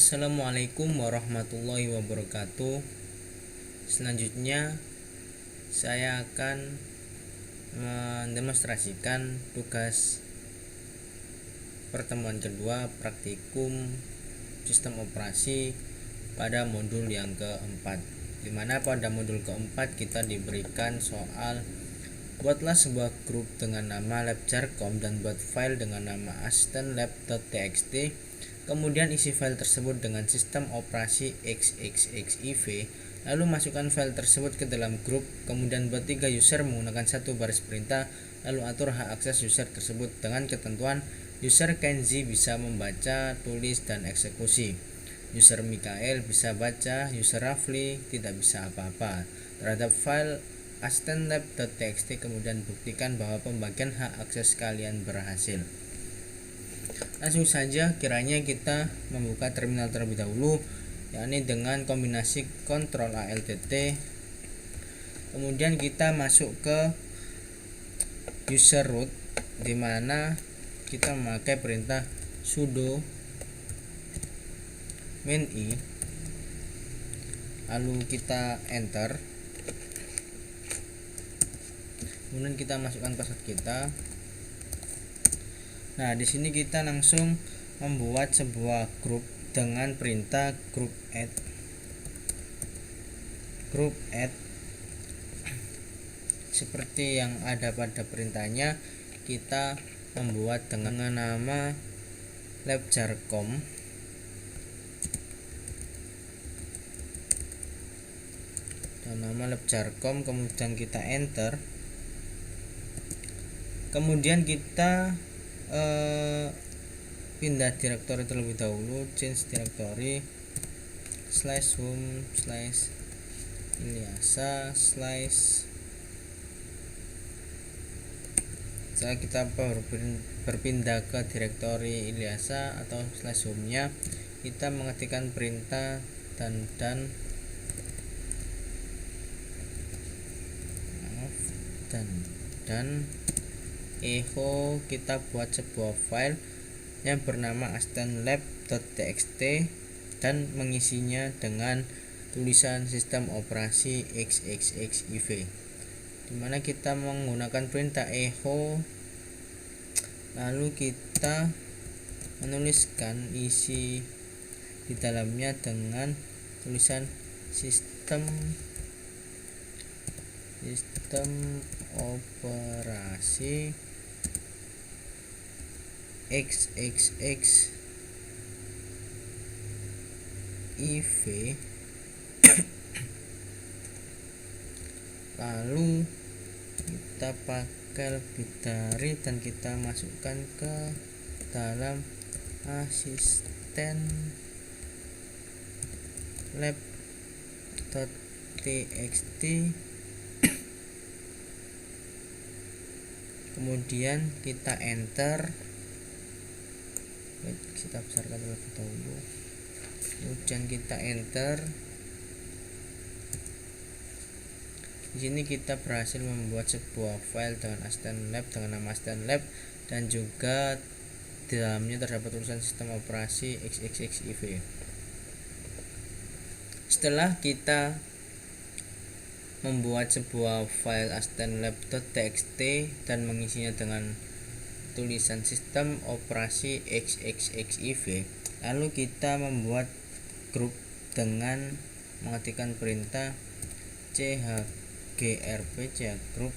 Assalamualaikum warahmatullahi wabarakatuh. Selanjutnya saya akan mendemonstrasikan tugas pertemuan kedua praktikum sistem operasi pada modul yang keempat, dimana pada modul keempat kita diberikan soal buatlah sebuah grup dengan nama lab.jar.com dan buat file dengan nama assistant.lab.txt. Kemudian isi file tersebut dengan sistem operasi xxxiv, lalu masukkan file tersebut ke dalam grup, kemudian buat 3 user menggunakan satu baris perintah, lalu atur hak akses user tersebut dengan ketentuan user Kenzi bisa membaca, tulis, dan eksekusi. User Mikael bisa baca, user Rafli tidak bisa apa-apa terhadap file assistant.lab.txt. Kemudian buktikan bahwa pembagian hak akses kalian berhasil. Langsung saja kiranya kita membuka terminal terlebih dahulu, yakni dengan kombinasi Ctrl Alt T. Kemudian kita masuk ke user root, dimana kita memakai perintah sudo min i, lalu kita enter. Kemudian kita masukkan password kita. Nah, di sini kita langsung membuat sebuah grup dengan perintah group add. Seperti yang ada pada perintahnya, kita membuat dengan nama lab.jar.com. Dan nama lab.jar.com, kemudian kita enter. Kemudian kita pindah direktori terlebih dahulu, change directory /home /Ilyasa/ Setelah kita berpindah ke direktori Ilyasa atau /home nya, kita mengetikkan perintah dan echo. Kita buat sebuah file yang bernama assistant.lab.txt dan mengisinya dengan tulisan sistem operasi xxxiv, dimana kita menggunakan perintah echo, lalu kita menuliskan isi di dalamnya dengan tulisan sistem operasi xxxiv. Lalu kita pakai lebih dari dan kita masukkan ke dalam assistant.lab.txt. Kemudian kita enter. Kita besarkan terlebih dahulu. Kemudian kita enter. Di sini kita berhasil membuat sebuah file dengan assistant.lab dengan nama assistant.lab dan juga di dalamnya terdapat tulisan sistem operasi xxxiv. Setelah kita membuat sebuah file assistant.lab.txt dan mengisinya dengan tulisan sistem operasi xxxiv, lalu kita membuat grup dengan mengetikkan perintah chgrp group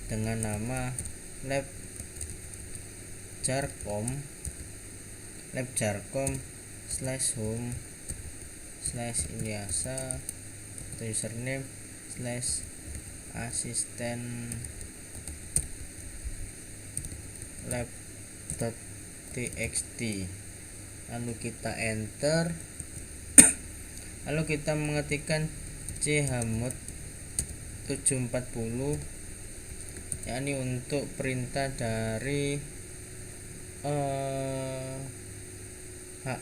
dengan nama lab.jar.com /home /Ilyasa atau username /assistant.lab.txt, lalu kita enter. Lalu kita mengetikkan chmod 740, yakni untuk perintah dari hak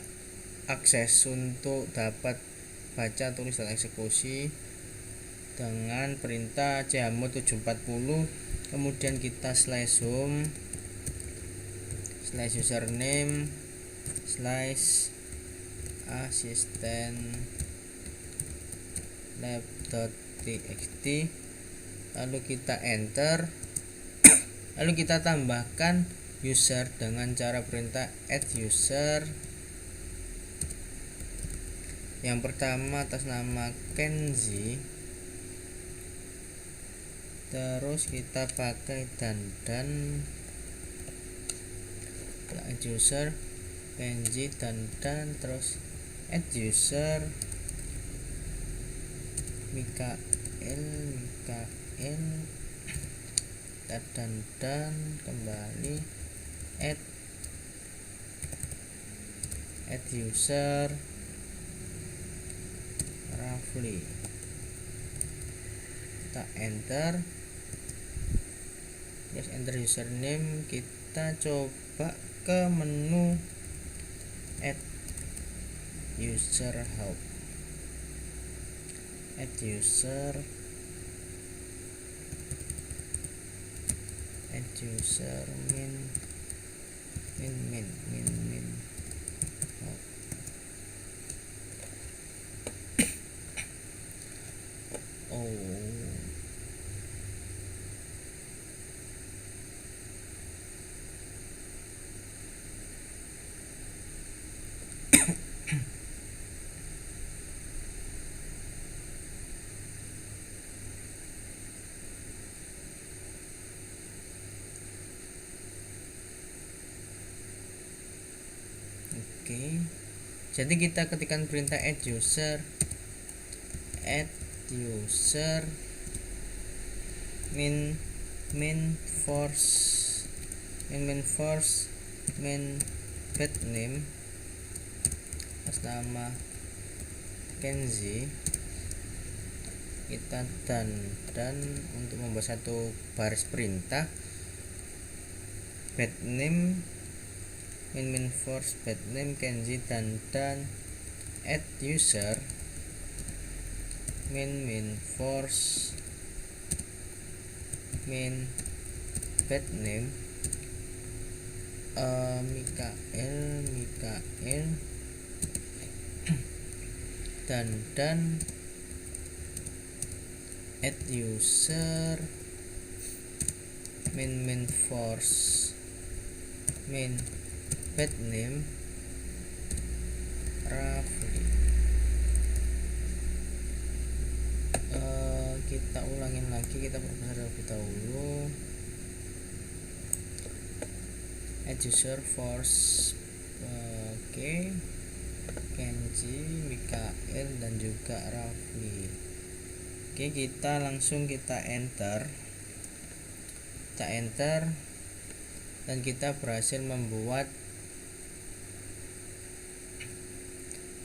akses untuk dapat baca, tulis, dan eksekusi dengan perintah chmod 740. Kemudian kita /home /username asisten lab.txt, lalu kita enter, lalu kita tambahkan user dengan cara perintah add user. Yang pertama atas nama Kenzi, terus kita pakai dandan add user Kenzi dandan, terus add user Mikael dandan, kembali add user Rafli, kita enter, terus enter username. Kita coba ke menu add user help, add user min help. Oke, jadi kita ketikkan perintah add user min force bed name atas nama Kenzi. Kita dan untuk membuat satu baris perintah bed name min force bed name Kenzi dan add user min force bed name Mikael dan add user min force bed name Rafli. Kita ulangin lagi, kita perbesar terlebih dahulu. Add user force Kenzi, Mikael dan juga Rafli. Oke, kita langsung enter, dan kita berhasil membuat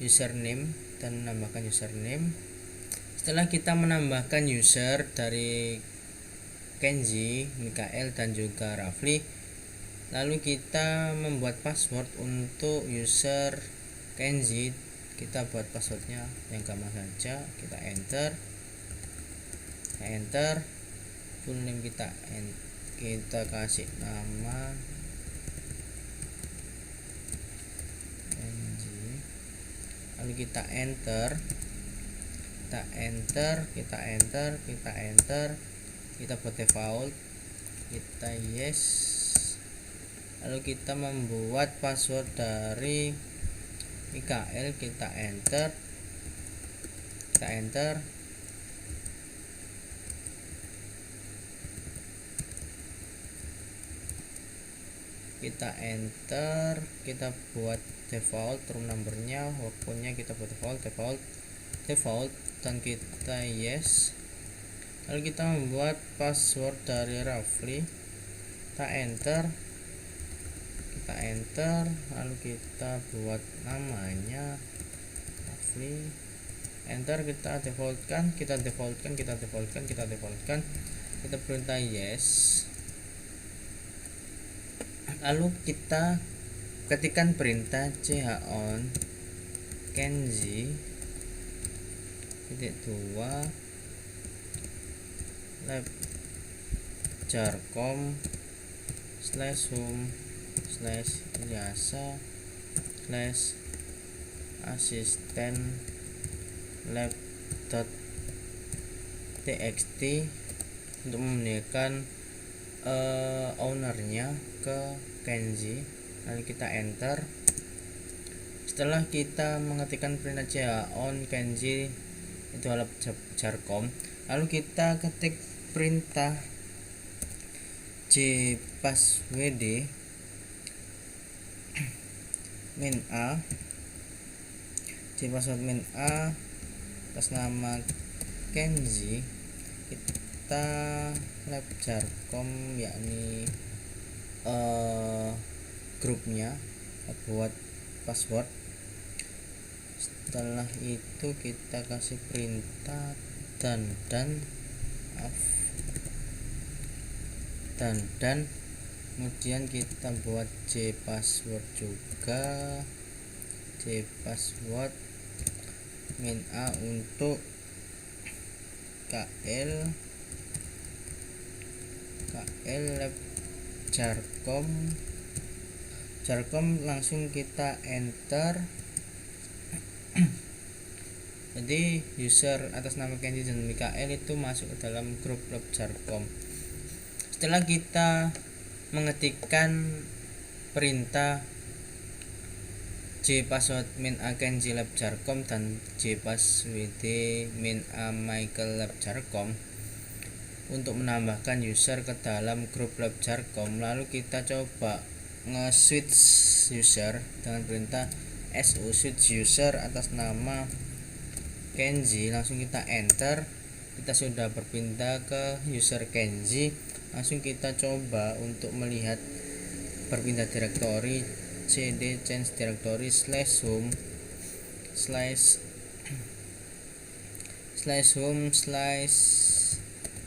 username dan menambahkan username. Setelah kita menambahkan user dari Kenzi, Mikael dan juga Rafli, lalu kita membuat password untuk user Kenzi. Kita buat passwordnya yang gampang saja, kita enter, full name kita kasih nama Kenzi, lalu kita enter, kita buat default, kita yes, lalu kita membuat password dari Mikael, kita enter, kita buat default room numbernya, waktunya kita buat default dan kita yes, lalu kita membuat password dari Rafli, kita enter, lalu kita buat namanya Rafli, enter, kita defaultkan, kita perintah yes, lalu kita ketikkan perintah chown Kenzi .2 lab jarcom /home/ilyasa asisten lab.txt untuk memindahkan ownernya ke Kenji, lalu kita enter. Setelah kita mengetikkan perintah on Kenji itu lab jarcom, lalu kita ketik perintah jpasswd min a atas nama Kenji, kita lab jarcom yakni grupnya buat password. Setelah itu kita kasih perintah dan kemudian kita buat jpassword juga, jpassword min a untuk KL lab jarcom langsung kita enter. Jadi user atas nama Kenji dan Mikael itu masuk ke dalam grup lab jarcom. Setelah kita mengetikkan perintah jpassword min a Kenji lab jarcom dan jpasswd min a Michael lab jarcom untuk menambahkan user ke dalam grup lab jarcom, lalu kita coba nge-switch user dengan perintah su switch user atas nama Kenji, langsung kita enter. Kita sudah berpindah ke user Kenji, langsung kita coba untuk melihat berpindah directory cd change directory /home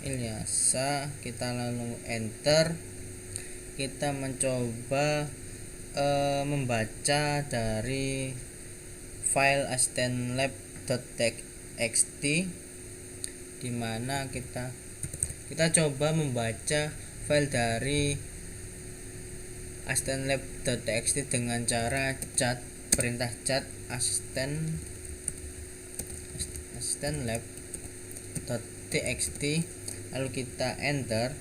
/Ilyasa, kita lalu enter. Kita mencoba membaca dari file asisten lab.txt, dimana kita coba membaca file dari asisten lab.txt dengan cara perintah cat asisten lab.txt, lalu kita enter.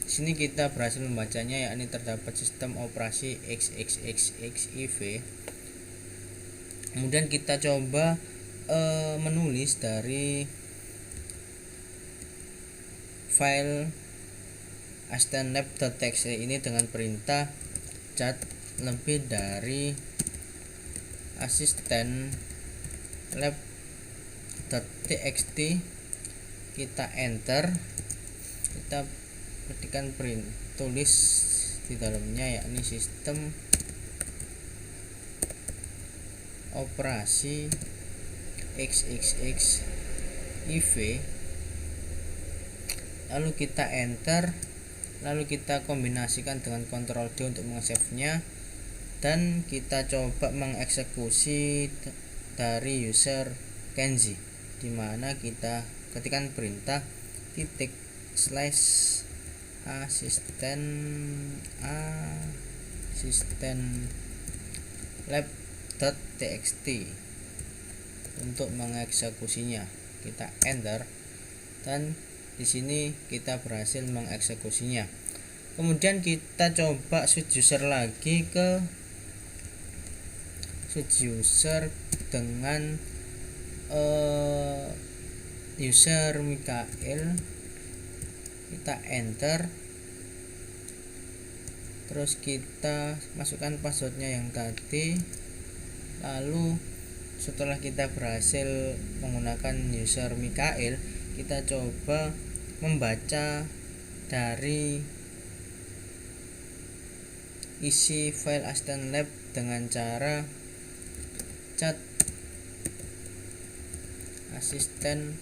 Di sini kita berhasil membacanya, yakni terdapat sistem operasi xxxxiv. Kemudian kita coba menulis dari file asisten lab.txt ini dengan perintah cat lebih dari asisten lab.txt. Kita enter, kita ketikkan tulis di dalamnya yakni sistem operasi xxxiv, lalu kita enter, lalu kita kombinasikan dengan Ctrl D untuk meng-save-nya, dan kita coba mengeksekusi dari user Kenji, dimana kita ketikkan perintah titik slash asisten lab.txt untuk mengeksekusinya. Kita enter, dan di sini kita berhasil mengeksekusinya. Kemudian kita coba switch user lagi ke switch user dengan user Mikael. Kita enter, terus kita masukkan passwordnya yang tadi. Lalu setelah kita berhasil menggunakan user Mikael, kita coba membaca dari isi file asisten lab dengan cara cat asisten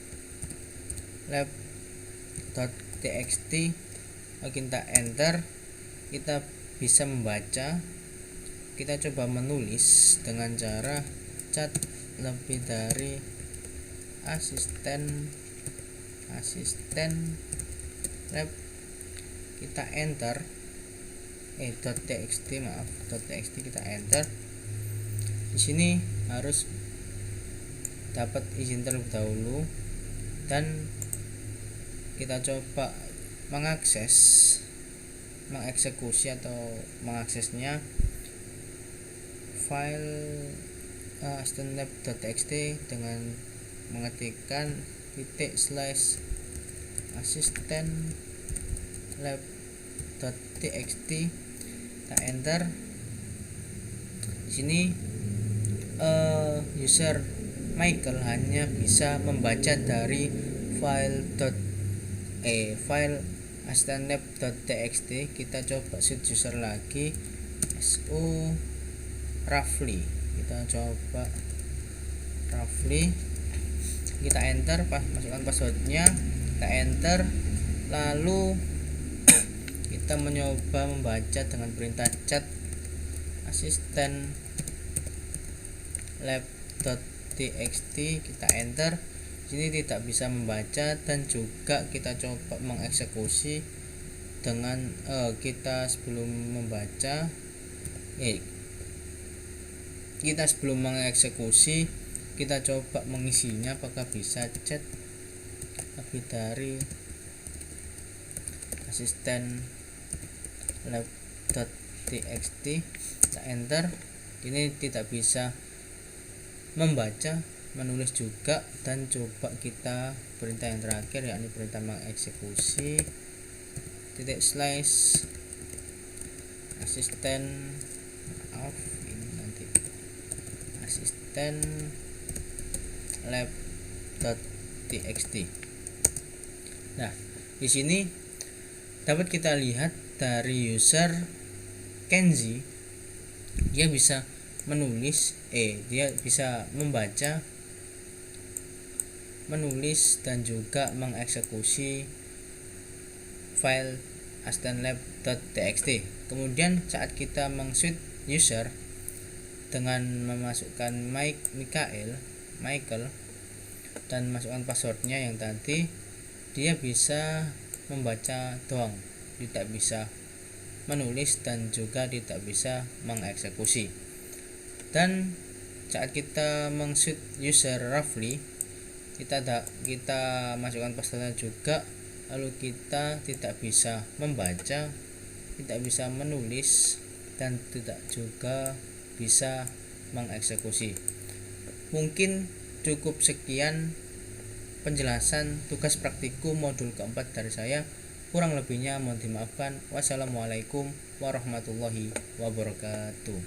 lab.txt. Kita enter, kita bisa membaca. Kita coba menulis dengan cara cat lebih dari asisten lab. Kita enter .txt kita enter. Di sini harus dapat izin terlebih dahulu dan kita coba mengeksekusi atau mengaksesnya file assistant.lab.txt dengan mengetikkan /assistant.lab.txt, kita enter. Di sini user Michael hanya bisa membaca dari file assistant.lab.txt. Kita coba switch user lagi, so roughly, kita coba roughly, kita enter, masukkan passwordnya, kita enter, lalu kita mencoba membaca dengan perintah cat assistant lab.txt, kita enter. Sini tidak bisa membaca dan juga kita coba mengeksekusi dengan kita sebelum mengeksekusi kita coba mengisinya apakah bisa chat lebih dari asisten lab.txt, kita enter. Ini tidak bisa membaca, menulis juga, dan coba kita perintah yang terakhir yakni perintah mengeksekusi /asisten asisten lab.txt. Nah, di sini dapat kita lihat dari user Kenzi, dia bisa menulis, dia bisa membaca, menulis, dan juga mengeksekusi file assistant.lab.txt. Kemudian saat kita meng-switch user dengan memasukkan Michael dan masukkan passwordnya yang tadi, dia bisa membaca doang, tidak bisa menulis dan juga tidak bisa mengeksekusi. Dan saat kita meng-switch user roughly, kita masukkan passwordnya juga, lalu kita tidak bisa membaca, tidak bisa menulis, dan tidak juga bisa mengeksekusi. Mungkin cukup sekian penjelasan tugas praktikum modul keempat dari saya. Kurang lebihnya mohon dimaafkan. Wassalamualaikum warahmatullahi wabarakatuh.